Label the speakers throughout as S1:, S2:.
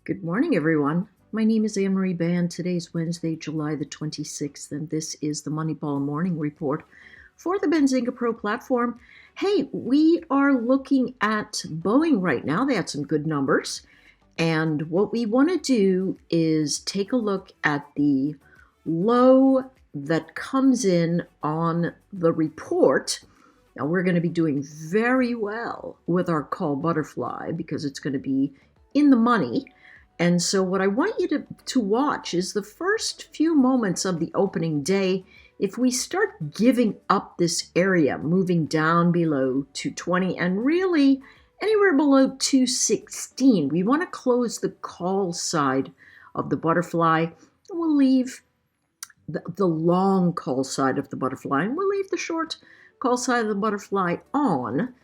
S1: Good morning, everyone. My name is Anne-Marie Band. Today's Wednesday, July the 26th, and this is the Moneyball Morning Report for the Benzinga Pro platform. Hey, we are looking at Boeing right now. They had some good numbers. And what we want to do is take a look at the low that comes in on the report. Now, we're going to be doing very well with our call butterfly because it's going to be in the money. And so what I want you to watch is the first few moments of the opening day. If we start giving up this area, moving down below 220 and really anywhere below 216, we want to close the call side of the butterfly. And we'll leave the long call side of the butterfly, and we'll leave the short call side of the butterfly on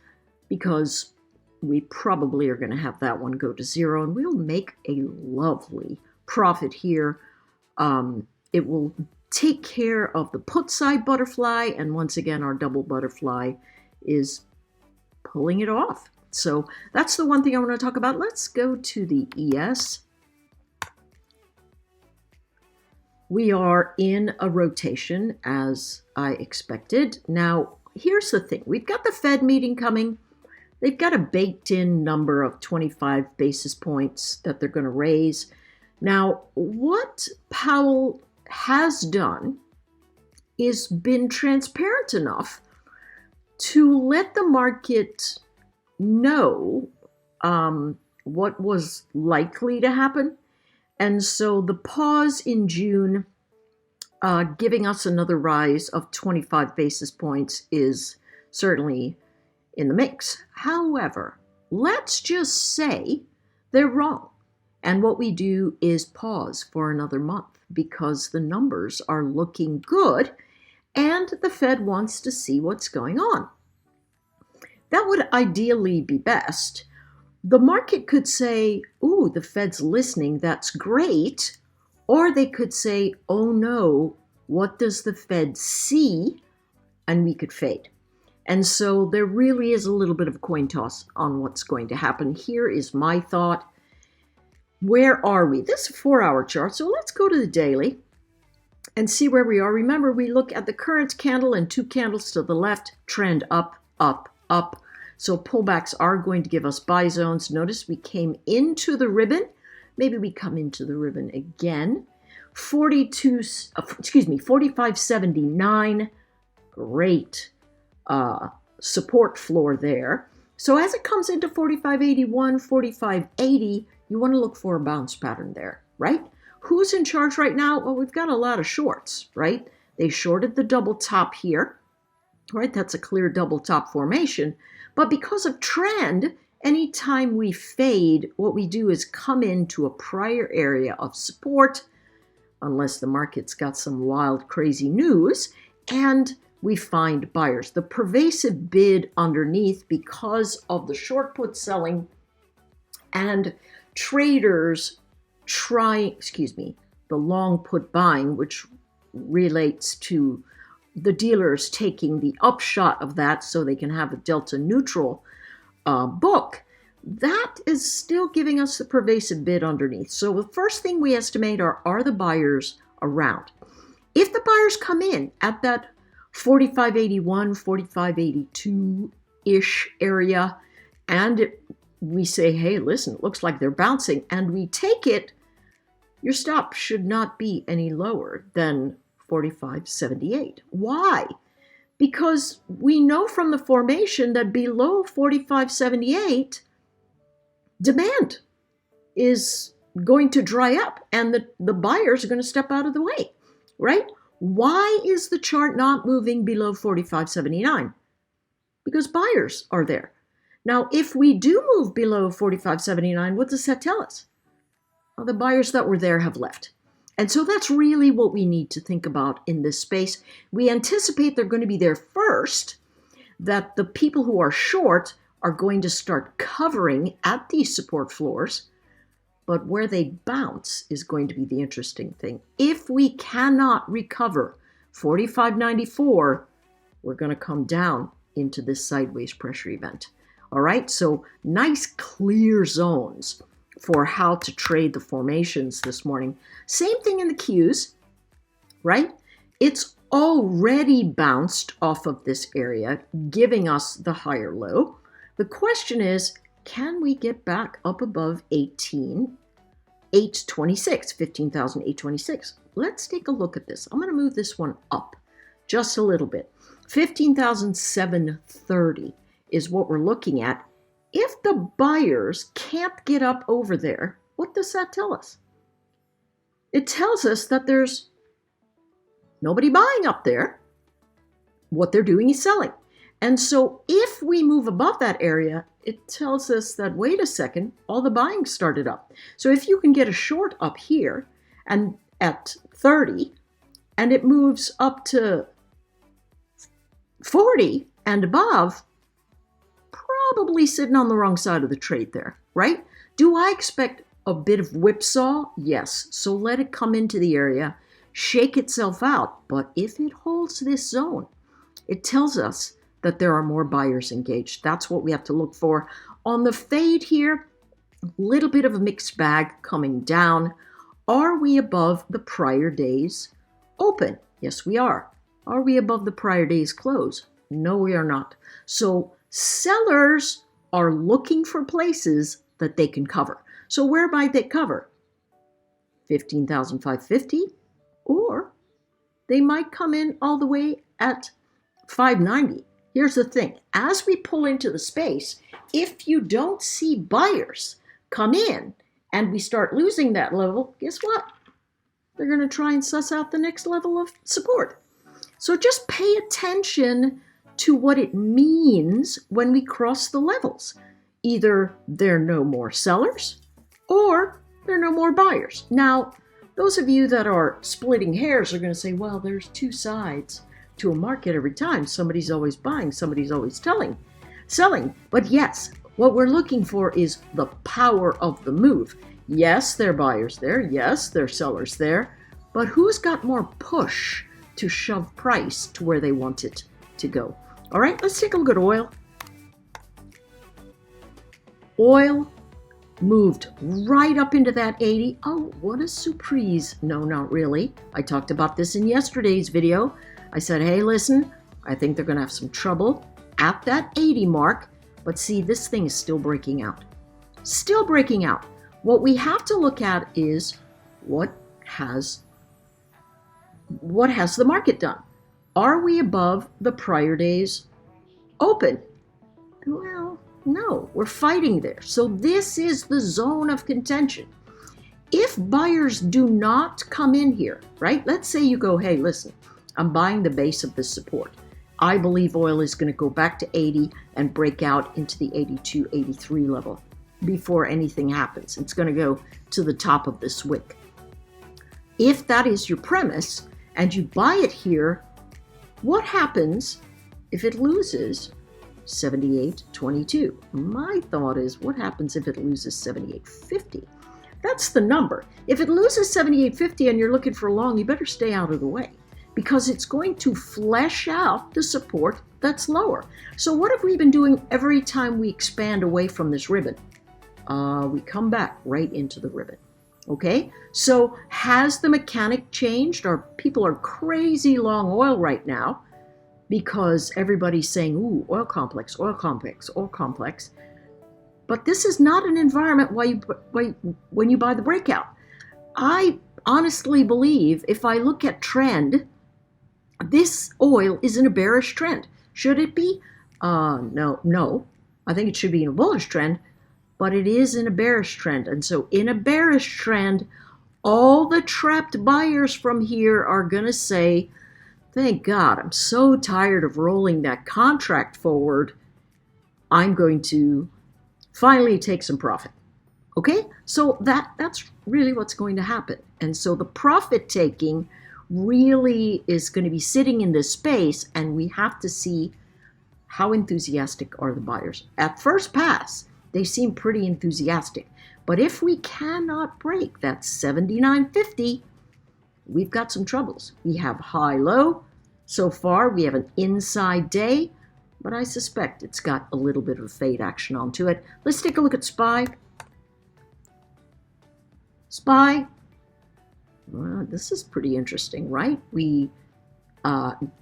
S1: because we probably are going to have that one go to zero, and we'll make a lovely profit here. It will take care of the put side butterfly, and once again, our double butterfly is pulling it off. So that's the one thing I want to talk about. Let's go to the ES. We are in a rotation, as I expected. Now, here's the thing. We've got the Fed meeting coming. They've got a baked-in number of 25 basis points that they're going to raise. Now, what Powell has done is been transparent enough to let the market know what was likely to happen. And so the pause in June, giving us another rise of 25 basis points is certainly in the mix. However, let's just say they're wrong. And what we do is pause for another month because the numbers are looking good and the Fed wants to see what's going on. That would ideally be best. The market could say, ooh, the Fed's listening, that's great. Or they could say, oh no, what does the Fed see? And we could fade. And so there really is a little bit of a coin toss on what's going to happen. Here is my thought. Where are we? This is a 4-hour chart, so let's go to the daily and see where we are. Remember, we look at the current candle and two candles to the left, trend up, up, up. So pullbacks are going to give us buy zones. Notice we came into the ribbon. Maybe we come into the ribbon again. 45.79. Great support floor there. So as it comes into 45.81, 45.80, you want to look for a bounce pattern there, right? Who's in charge right now? Well, we've got a lot of shorts, right? They shorted the double top here, right? That's a clear double top formation. But because of trend, anytime we fade, what we do is come into a prior area of support, unless the market's got some wild, crazy news, and we find buyers. The pervasive bid underneath because of the short put selling and traders the long put buying, which relates to the dealers taking the upshot of that so they can have a delta neutral book. That is still giving us the pervasive bid underneath. So the first thing we estimate are the buyers around. If the buyers come in at that 45.81, 45.82-ish area, and we say, hey, listen, it looks like they're bouncing, and we take it, your stop should not be any lower than 45.78. Why? Because we know from the formation that below 45.78, demand is going to dry up, and the buyers are going to step out of the way, right? Why is the chart not moving below 45.79? Because buyers are there. Now, if we do move below 45.79, what does that tell us? Well, the buyers that were there have left. And so that's really what we need to think about in this space. We anticipate they're going to be there first, that the people who are short are going to start covering at these support floors. But where they bounce is going to be the interesting thing. If we cannot recover 45.94, we're going to come down into this sideways pressure event. All right, so nice clear zones for how to trade the formations this morning. Same thing in the Qs, right? It's already bounced off of this area, giving us the higher low. The question is, can we get back up above 15,826? Let's take a look at this. I'm going to move this one up just a little bit. 15,730 is what we're looking at. If the buyers can't get up over there, what does that tell us? It tells us that there's nobody buying up there. What they're doing is selling. And so if we move above that area, it tells us that, wait a second, all the buying started up. So if you can get a short up here and at 30, and it moves up to 40 and above, probably sitting on the wrong side of the trade there, right? Do I expect a bit of whipsaw? Yes. So let it come into the area, shake itself out. But if it holds this zone, it tells us that there are more buyers engaged. That's what we have to look for. On the fade here, a little bit of a mixed bag coming down. Are we above the prior day's open? Yes, we are. Are we above the prior day's close? No, we are not. So sellers are looking for places that they can cover. So where might they cover? 15,550, or they might come in all the way at 590. Here's the thing. As we pull into the space, if you don't see buyers come in and we start losing that level, guess what? They're going to try and suss out the next level of support. So just pay attention to what it means when we cross the levels. Either there are no more sellers or there are no more buyers. Now, those of you that are splitting hairs are going to say, well, there's two sides to a market every time. Somebody's always buying, somebody's always selling. But yes, what we're looking for is the power of the move. Yes, there are buyers there. Yes, there are sellers there. But who's got more push to shove price to where they want it to go? All right, let's take a look at oil. Oil moved right up into that 80. Oh, what a surprise. No, not really. I talked about this in yesterday's video. I said, hey, listen, I think they're going to have some trouble at that 80 mark. But see, this thing is still breaking out. Still breaking out. What we have to look at is what has the market done? Are we above the prior day's open? Well, no, we're fighting there. So this is the zone of contention. If buyers do not come in here, right? Let's say you go, hey, listen, I'm buying the base of this support. I believe oil is going to go back to 80 and break out into the 82, 83 level before anything happens. It's going to go to the top of this wick. If that is your premise and you buy it here, what happens if it loses 78.22? My thought is, what happens if it loses 78.50? That's the number. If it loses 78.50 and you're looking for a long, you better stay out of the way, because it's going to flesh out the support that's lower. So what have we been doing every time we expand away from this ribbon? We come back right into the ribbon. Okay, so has the mechanic changed? People are crazy long oil right now because everybody's saying, ooh, oil complex, oil complex, oil complex. But this is not an environment when you buy the breakout. I honestly believe, if I look at trend, this oil is in a bearish trend. Should it be? No. I think it should be in a bullish trend, but it is in a bearish trend. And so in a bearish trend, all the trapped buyers from here are going to say, thank God, I'm so tired of rolling that contract forward. I'm going to finally take some profit. Okay? So that's really what's going to happen. And so the profit taking really is going to be sitting in this space, and we have to see how enthusiastic are the buyers. At first pass, they seem pretty enthusiastic. But if we cannot break that 79.50, we've got some troubles. We have high-low. So far, we have an inside day, but I suspect it's got a little bit of fade action onto it. Let's take a look at SPY. SPY. Well, this is pretty interesting, right? We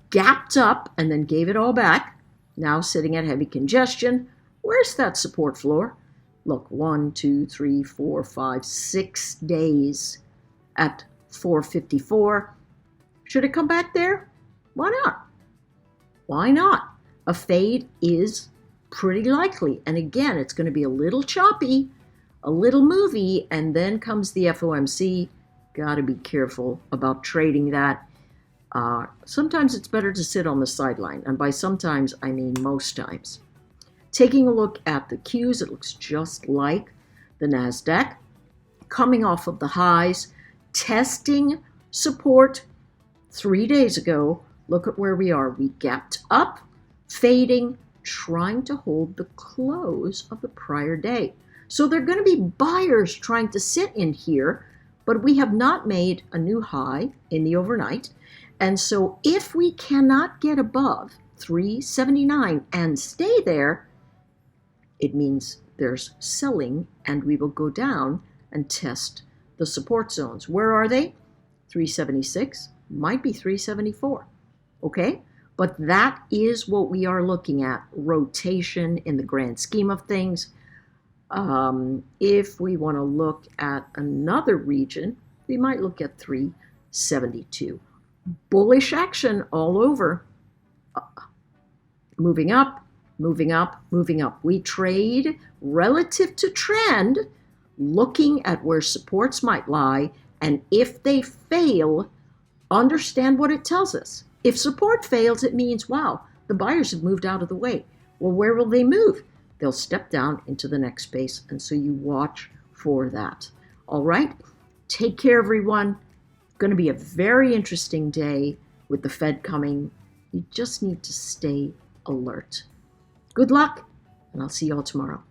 S1: gapped up and then gave it all back. Now sitting at heavy congestion. Where's that support floor? Look, 1, 2, 3, 4, 5, 6 days at 454. Should it come back there? Why not? Why not? A fade is pretty likely. And again, it's going to be a little choppy, a little movie, and then comes the FOMC. Got to be careful about trading that. Sometimes it's better to sit on the sideline. And by sometimes, I mean most times. Taking a look at the Qs, it looks just like the NASDAQ. Coming off of the highs, testing support 3 days ago. Look at where we are. We gapped up, fading, trying to hold the close of the prior day. So there are going to be buyers trying to sit in here, but we have not made a new high in the overnight. And so if we cannot get above 379 and stay there, it means there's selling and we will go down and test the support zones. Where are they? 376, might be 374, okay? But that is what we are looking at, rotation in the grand scheme of things. If we want to look at another region, we might look at 372. Bullish action all over. Moving up, moving up, moving up. We trade relative to trend, looking at where supports might lie, and if they fail, understand what it tells us. If support fails, it means, wow, the buyers have moved out of the way. Well, where will they move? They'll step down into the next space, and so you watch for that. All right? Take care, everyone. Going to be a very interesting day with the Fed coming. You just need to stay alert. Good luck, and I'll see you all tomorrow.